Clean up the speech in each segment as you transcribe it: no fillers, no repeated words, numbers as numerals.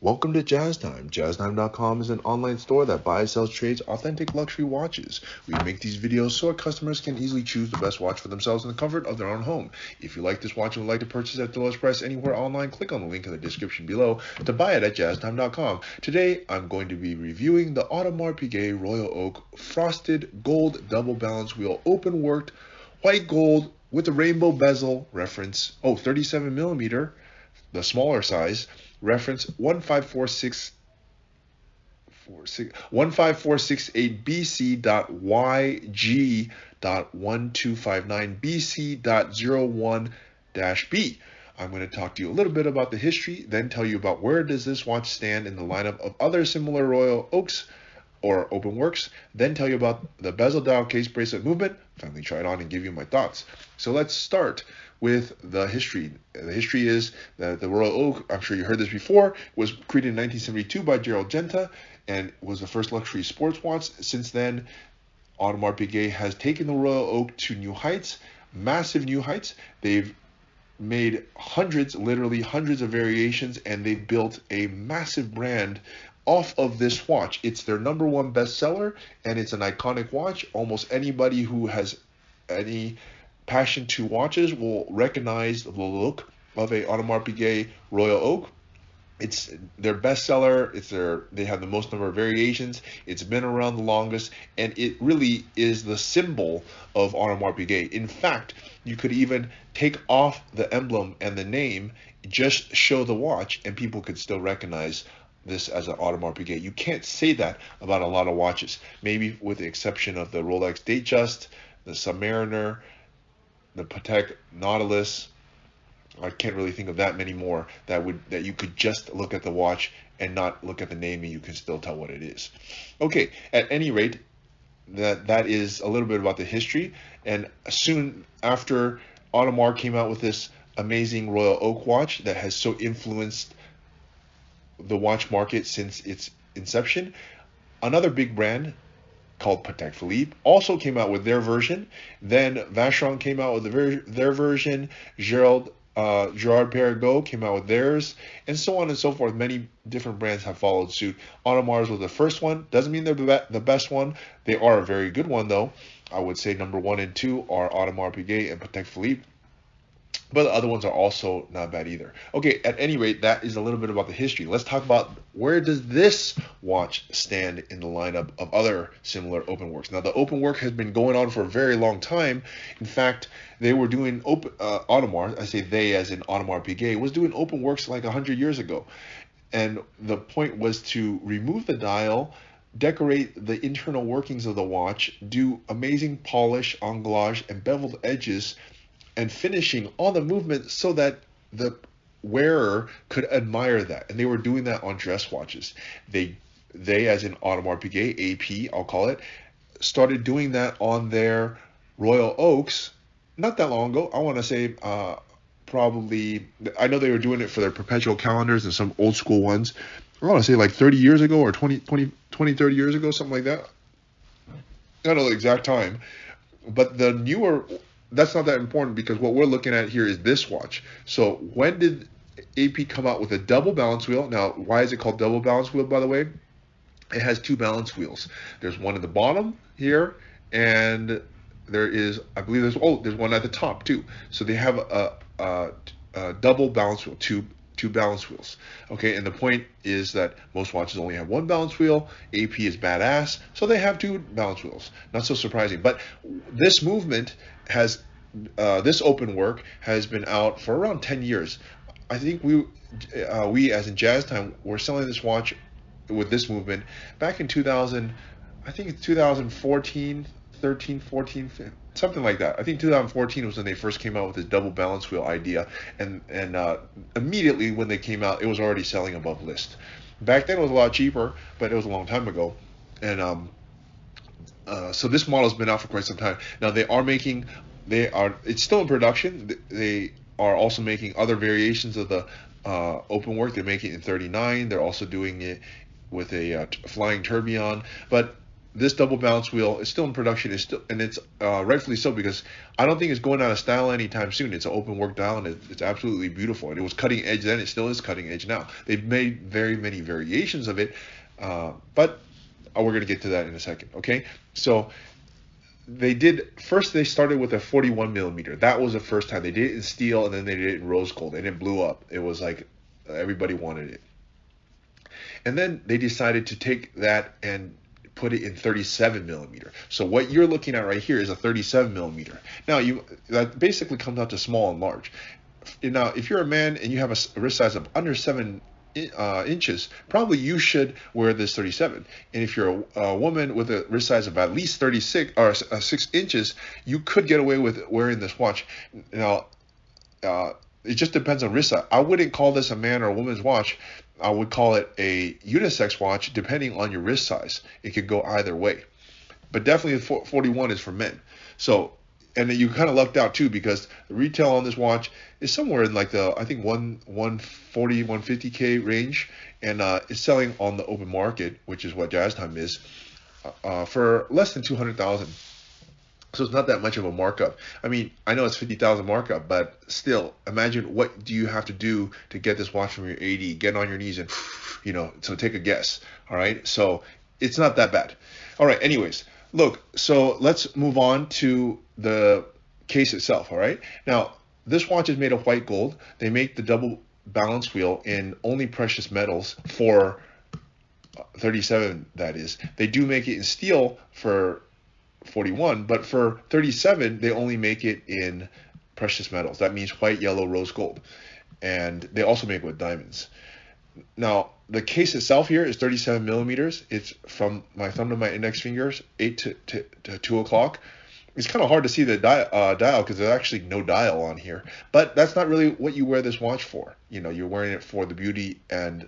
Welcome to Jazz Time. JazzTime.com is an online store that buys, sells, trades authentic luxury watches. We make these videos so our customers can easily choose the best watch for themselves in the comfort of their own home. If you like this watch and would like to purchase at the lowest price anywhere online, click on the link in the description below to buy it at JazzTime.com. Today, I'm going to be reviewing the Audemars Piguet Royal Oak Frosted Gold Double Balance Wheel Open Worked White Gold with a rainbow bezel reference, 37 millimeter, the smaller size, reference 15468BC.YG.1259BC.01-B. I'm going to talk to you a little bit about the history, then tell you about where does this watch stand in the lineup of other similar Royal Oaks or Openworks, then tell you about the bezel dial case bracelet movement, finally try it on and give you my thoughts. So let's start with the history. The history is that the Royal Oak, I'm sure you heard this before, was created in 1972 by Gerald Genta and was the first luxury sports watch. Since then, Audemars Piguet has taken the Royal Oak to new heights, massive new heights. They've made hundreds, literally hundreds of variations, and they've built a massive brand off of this watch. It's their #1 bestseller, and it's an iconic watch. Almost anybody who has any passion to watches will recognize the look of a Audemars Piguet Royal Oak. It's their bestseller. They have the most number of variations. It's been around the longest, and it really is the symbol of Audemars Piguet. In fact, you could even take off the emblem and the name, just show the watch, and people could still recognize this as an Audemars Piguet. You can't say that about a lot of watches, maybe with the exception of the Rolex Datejust, the Submariner, the Patek Nautilus. I can't really think of that many more that you could just look at the watch and not look at the name and you can still tell what it is. Okay, at any rate, that is a little bit about the history. And soon after, Audemars came out with this amazing Royal Oak watch that has so influenced the watch market since its inception. Another big brand called Patek Philippe also came out with their version. Then Vacheron came out with their version. Gerard Perregaux came out with theirs, and so on and so forth. Many different brands have followed suit. Audemars was the first one. Doesn't mean they're the best one. They are a very good one, though. I would say #1 and 2 are Audemars Piguet and Patek Philippe. But the other ones are also not bad either. Okay, at any rate, that is a little bit about the history. Let's talk about where does this watch stand in the lineup of other similar Openworks. Now, the Openwork has been going on for a very long time. In fact, they were doing Audemars, I say they as in Audemars Piguet, was doing Openworks like 100 years ago. And the point was to remove the dial, decorate the internal workings of the watch, do amazing polish, anglage, and beveled edges, and finishing all the movement so that the wearer could admire that. And they were doing that on dress watches. They as in Audemars Piguet, AP, I'll call it, started doing that on their Royal Oaks not that long ago. I want to say probably, I know they were doing it for their perpetual calendars and some old school ones. I want to say like 30 years ago or 20, 30 years ago, something like that. I don't know the exact time. But the newer, that's not that important because what we're looking at here is this watch. So when did AP come out with a double balance wheel? Now, why is it called double balance wheel, by the way? It has two balance wheels. There's one at the bottom here, and there is, I believe there's one at the top too. So they have a double balance wheel, two balance wheels. Okay, and the point is that most watches only have one balance wheel. AP is badass, so they have two balance wheels. Not so surprising, but this movement has this open work has been out for around 10 years. I think we as in Jazz Time were selling this watch with this movement back in 2000. I think it's 2014, 13, 14, 15, something like that. I think 2014 was when they first came out with this double balance wheel idea, and immediately when they came out, it was already selling above list. Back then it was a lot cheaper, but it was a long time ago, and so this model has been out for quite some time. Now it's still in production. They are also making other variations of the Openwork. They're making it in 39. They're also doing it with a flying tourbillon, but this double balance wheel is still in production. It's still, and it's rightfully so, because I don't think it's going out of style anytime soon. It's an open work dial, and it's absolutely beautiful. And it was cutting edge then. It still is cutting edge now. They've made very many variations of it, but we're going to get to that in a second. Okay, so they started with a 41 millimeter. That was the first time they did it in steel, and then they did it in rose gold, and it blew up. It was like everybody wanted it. And then they decided to take that and put it in 37 millimeter. So what you're looking at right here is a 37 millimeter. Now that basically comes out to small and large. Now, if you're a man and you have a wrist size of under 7 inches, probably you should wear this 37. And if you're a woman with a wrist size of at least 36 or 6 inches, you could get away with wearing this watch. Now, it just depends on wrist size. I wouldn't call this a man or a woman's watch. I would call it a unisex watch, depending on your wrist size. It could go either way, but definitely 41 is for men. So, and then you kind of lucked out too, because the retail on this watch is somewhere in like the, I think 140, 150K range, and it's selling on the open market, which is what Jazz Time is, for less than 200,000. So it's not that much of a markup. I mean, I know it's 50,000 markup, but still, imagine what do you have to do to get this watch from your AD, get on your knees and, so take a guess. All right. So it's not that bad. All right. Anyways, look, so let's move on to the case itself. All right. Now, this watch is made of white gold. They make the double balance wheel in only precious metals for 37, that is. They do make it in steel for 41, but for 37 they only make it in precious metals. That means white, yellow, rose gold, and they also make it with diamonds. Now, the case itself here is 37 millimeters. It's from my thumb to my index fingers, 8 to 2 o'clock. It's kind of hard to see the dial because there's actually no dial on here, but that's not really what you wear this watch for. You're wearing it for the beauty and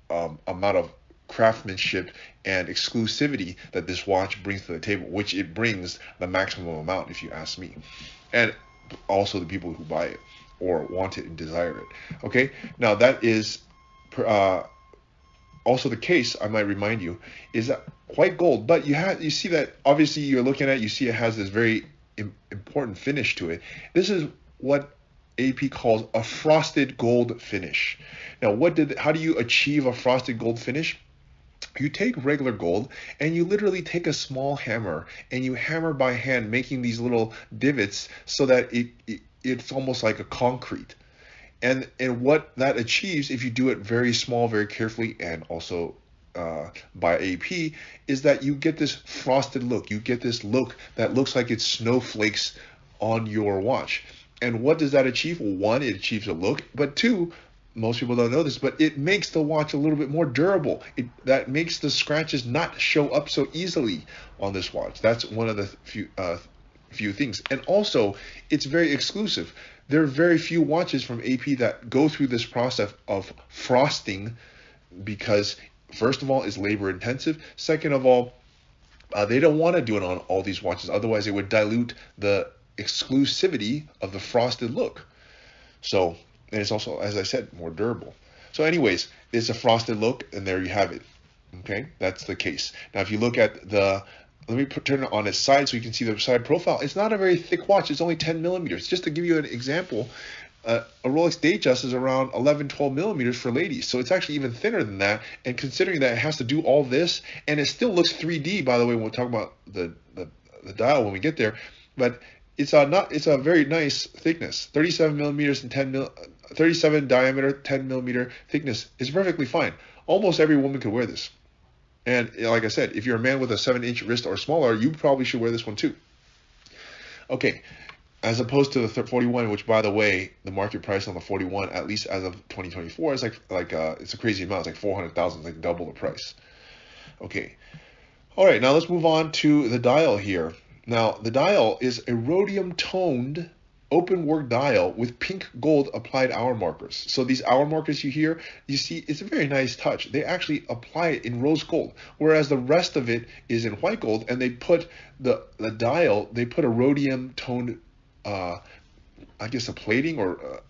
amount of craftsmanship and exclusivity that this watch brings to the table, which it brings the maximum amount, if you ask me, and also the people who buy it or want it and desire it. Okay, now that is also the case, I might remind you, is that white gold, but you see that obviously you're looking at, you see it has this very important finish to it. This is what AP calls a frosted gold finish. Now, how do you achieve a frosted gold finish? You take regular gold and you literally take a small hammer and you hammer by hand, making these little divots so that it's almost like a concrete. And what that achieves, if you do it very small, very carefully, and also by AP, is that you get this frosted look. You get this look that looks like it's snowflakes on your watch. And what does that achieve? Well, one, it achieves a look, but two, most people don't know this, but it makes the watch a little bit more durable. That makes the scratches not show up so easily on this watch. That's one of the few things. And also, it's very exclusive. There are very few watches from AP that go through this process of frosting, because first of all, it's labor intensive. Second of all, they don't want to do it on all these watches. Otherwise, it would dilute the exclusivity of the frosted look. So, and it's also, as I said, more durable. So anyways, it's a frosted look, and there you have it. Okay, that's the case. Now, if you look at let me turn it on its side so you can see the side profile. It's not a very thick watch. It's only 10 millimeters. Just to give you an example, a Rolex Datejust is around 11, 12 millimeters for ladies. So it's actually even thinner than that. And considering that it has to do all this, and it still looks 3D, by the way, when we'll talk about the dial when we get there, but it's a very nice thickness. 37 millimeters and 37 diameter, 10 millimeter thickness is perfectly fine. Almost every woman could wear this. And like I said, if you're a man with a 7-inch wrist or smaller, you probably should wear this one too. Okay, as opposed to the 41, which, by the way, the market price on the 41, at least as of 2024, is like it's a crazy amount. It's like 400,000, like double the price. Okay, all right, now let's move on to the dial here. Now, the dial is a rhodium-toned open work dial with pink gold applied hour markers. So these hour markers you see, it's a very nice touch. They actually apply it in rose gold, whereas the rest of it is in white gold, and they put the dial, they put a rhodium toned, I guess a plating or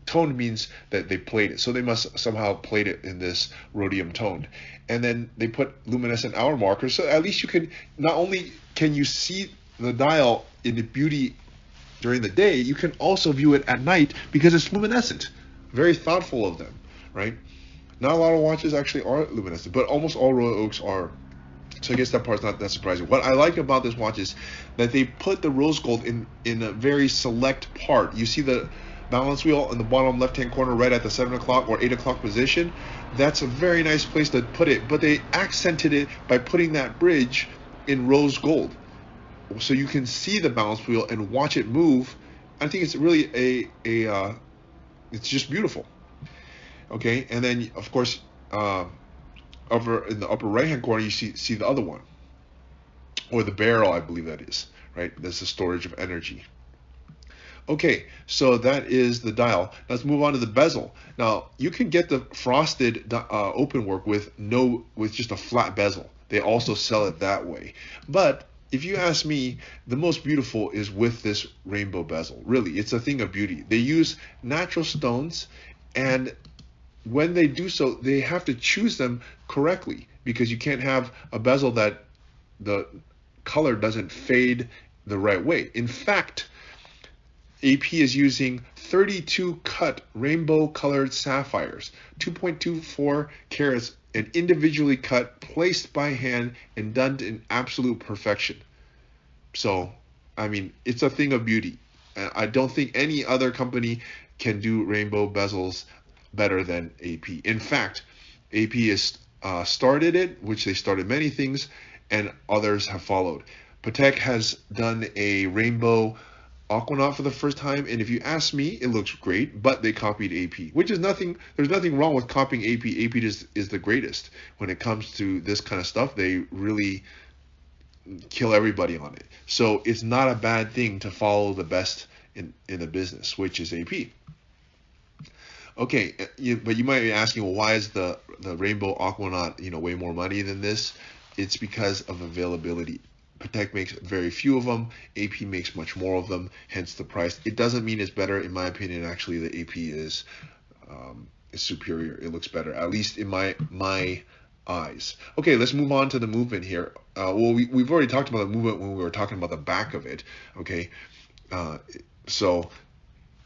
toned means that they played it. So they must somehow played it in this rhodium-toned. And then they put luminescent hour markers. So at least you can, not only can you see the dial in the beauty during the day, you can also view it at night because it's luminescent. Very thoughtful of them, right? Not a lot of watches actually are luminescent, but almost all Royal Oaks are. So I guess that part's not that surprising. What I like about this watch is that they put the rose gold in a very select part. You see the balance wheel in the bottom left-hand corner right at the 7 o'clock or 8 o'clock position. That's a very nice place to put it, but they accented it by putting that bridge in rose gold. So you can see the balance wheel and watch it move. I think it's really it's just beautiful. Okay, and then of course, in the upper right-hand corner, you see the other one, or the barrel, I believe that is, right? That's the storage of energy. Okay, so that is the dial. Let's move on to the bezel. Now, you can get the frosted Openwork with just a flat bezel. They also sell it that way. But if you ask me, the most beautiful is with this rainbow bezel. Really, it's a thing of beauty. They use natural stones, and when they do so, they have to choose them correctly, because you can't have a bezel that the color doesn't fade the right way. In fact, AP is using 32 cut rainbow colored sapphires, 2.24 carats, and individually cut, placed by hand, and done in absolute perfection. So, I mean, it's a thing of beauty. I don't think any other company can do rainbow bezels better than AP. In fact, AP has started it, which they started many things, and others have followed. Patek has done a rainbow Aquanaut for the first time, and if you ask me, it looks great, but they copied AP, which is nothing. There's nothing wrong with copying AP. AP is the greatest when it comes to this kind of stuff. They really kill everybody on it. So it's not a bad thing to follow the best in the business, which is AP. Okay, but you might be asking, well, why is the Rainbow Aquanaut, way more money than this? It's because of availability. Patek makes very few of them. AP makes much more of them, hence the price. It doesn't mean it's better. In my opinion, actually, the AP is superior. It looks better, at least in my eyes. Okay, let's move on to the movement here. Well, we've already talked about the movement when we were talking about the back of it. Okay,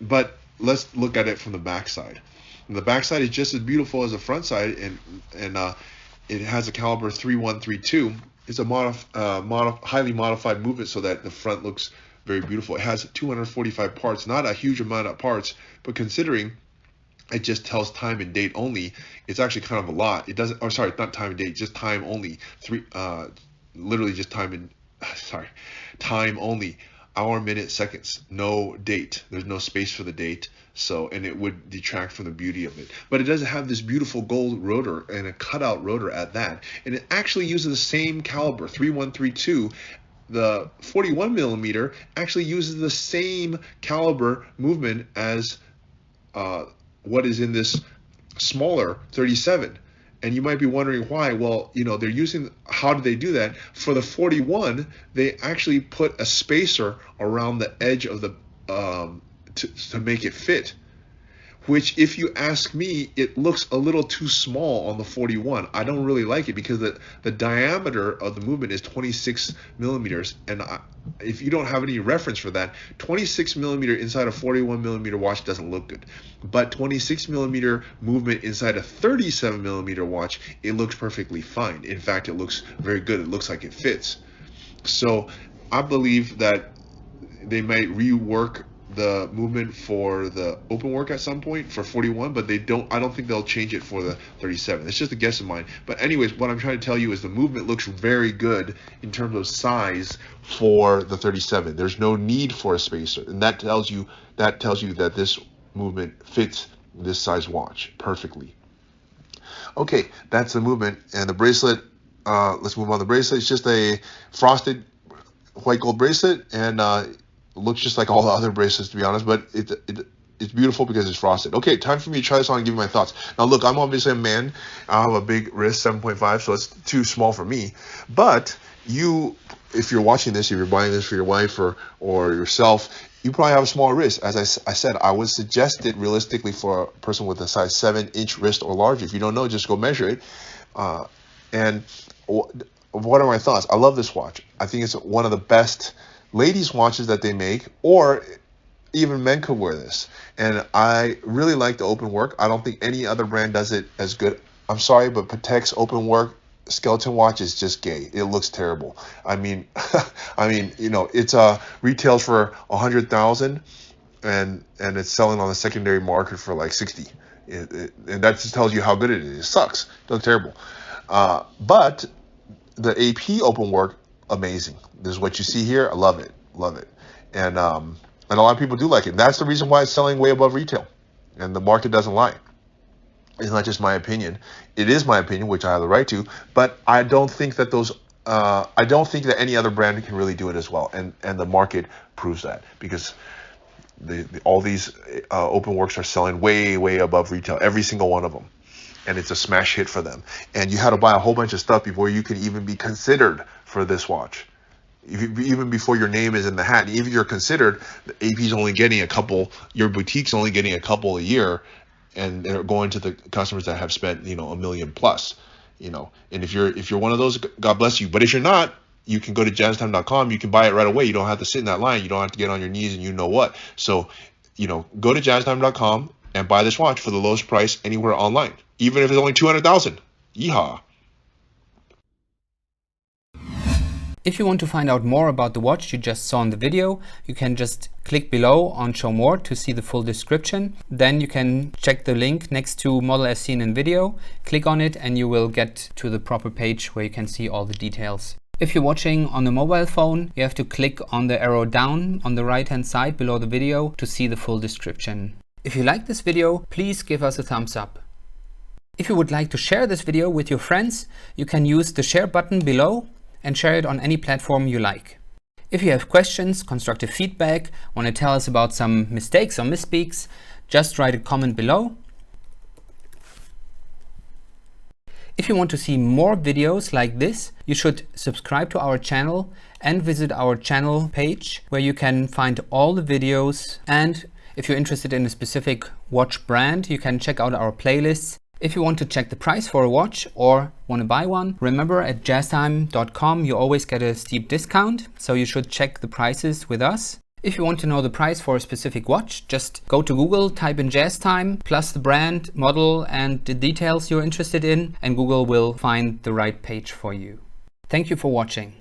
but let's look at it from the back side. And the back side is just as beautiful as the front side, and it has a caliber 3132. It's a highly modified movement so that the front looks very beautiful. It has 245 parts, not a huge amount of parts, but considering it just tells time and date only, it's actually kind of a lot. It doesn't, or sorry, not time and date, just time only. Literally just time only. Hour, minute, seconds, no date. There's no space for the date, and it would detract from the beauty of it. But it does have this beautiful gold rotor and a cutout rotor at that, and it actually uses the same caliber, 3132. The 41 millimeter actually uses the same caliber movement as what is in this smaller 37. And you might be wondering why. Well, they're using, how do they do that? For the 41, they actually put a spacer around the edge of the, to make it fit. Which, if you ask me, it looks a little too small on the 41. I don't really like it because the diameter of the movement is 26 millimeters. And if you don't have any reference for that, 26 millimeter inside a 41 millimeter watch doesn't look good. But 26 millimeter movement inside a 37 millimeter watch, it looks perfectly fine. In fact, it looks very good. It looks like it fits. So I believe that they might rework the movement for the Openwork at some point for 41, but I don't think they'll change it for the 37. It's just a guess of mine. But anyways, what I'm trying to tell you is the movement looks very good in terms of size for the 37. There's no need for a spacer, and that tells you that this movement fits this size watch perfectly. Okay, that's the movement. And the bracelet, let's move on. The bracelet is just a frosted white gold bracelet, and looks just like all the other bracelets, to be honest, but it's beautiful because it's frosted. Okay, time for me to try this on and give you my thoughts. Now look, I'm obviously a man. I have a big wrist, 7.5, so it's too small for me. But if you're watching this, if you're buying this for your wife or yourself, you probably have a smaller wrist. As I said, I would suggest it realistically for a person with a size 7-inch wrist or larger. If you don't know, just go measure it. And what are my thoughts? I love this watch. I think it's one of the best ladies' watches that they make, or even men could wear this. And I really like the Openwork. I don't think any other brand does it as good. I'm sorry, but Patek's Openwork skeleton watch is just gay. It looks terrible. I mean, you know, it's retails for 100,000, and it's selling on the secondary market for like 60. And that just tells you how good it is. It sucks. It looks terrible. But the AP Openwork, amazing. This is what you see here. I love it. Love it. And a lot of people do like it. That's the reason why it's selling way above retail. And the market doesn't lie. It's not just my opinion. It is my opinion, which I have the right to, but I don't think that I don't think that any other brand can really do it as well. And the market proves that, because all these Openworks are selling way, way above retail, every single one of them. And it's a smash hit for them. And you had to buy a whole bunch of stuff before you can even be considered for this watch. Even before your name is in the hat, even if you're considered, the AP's only getting a couple, your boutique's only getting a couple a year, and they're going to the customers that have spent, you know, $1 million plus, you know. And if you're one of those, God bless you. But if you're not, you can go to jazztime.com. You can buy it right away. You don't have to sit in that line. You don't have to get on your knees and you know what. So, you know, go to jazztime.com and buy this watch for the lowest price anywhere online, even if it's only 200,000. Yeehaw. If you want to find out more about the watch you just saw in the video, you can just click below on Show More to see the full description. Then you can check the link next to Model as seen in video, click on it, and you will get to the proper page where you can see all the details. If you're watching on a mobile phone, you have to click on the arrow down on the right hand side below the video to see the full description. If you like this video, please give us a thumbs up. If you would like to share this video with your friends, you can use the share button below and share it on any platform you like. If you have questions, constructive feedback, want to tell us about some mistakes or misspeaks, just write a comment below. If you want to see more videos like this, you should subscribe to our channel and visit our channel page where you can find all the videos. And if you're interested in a specific watch brand, you can check out our playlists. If you want to check the price for a watch or want to buy one, remember at jazztime.com you always get a steep discount, so you should check the prices with us. If you want to know the price for a specific watch, just go to Google, type in JazzTime, plus the brand, model, and the details you're interested in, and Google will find the right page for you. Thank you for watching.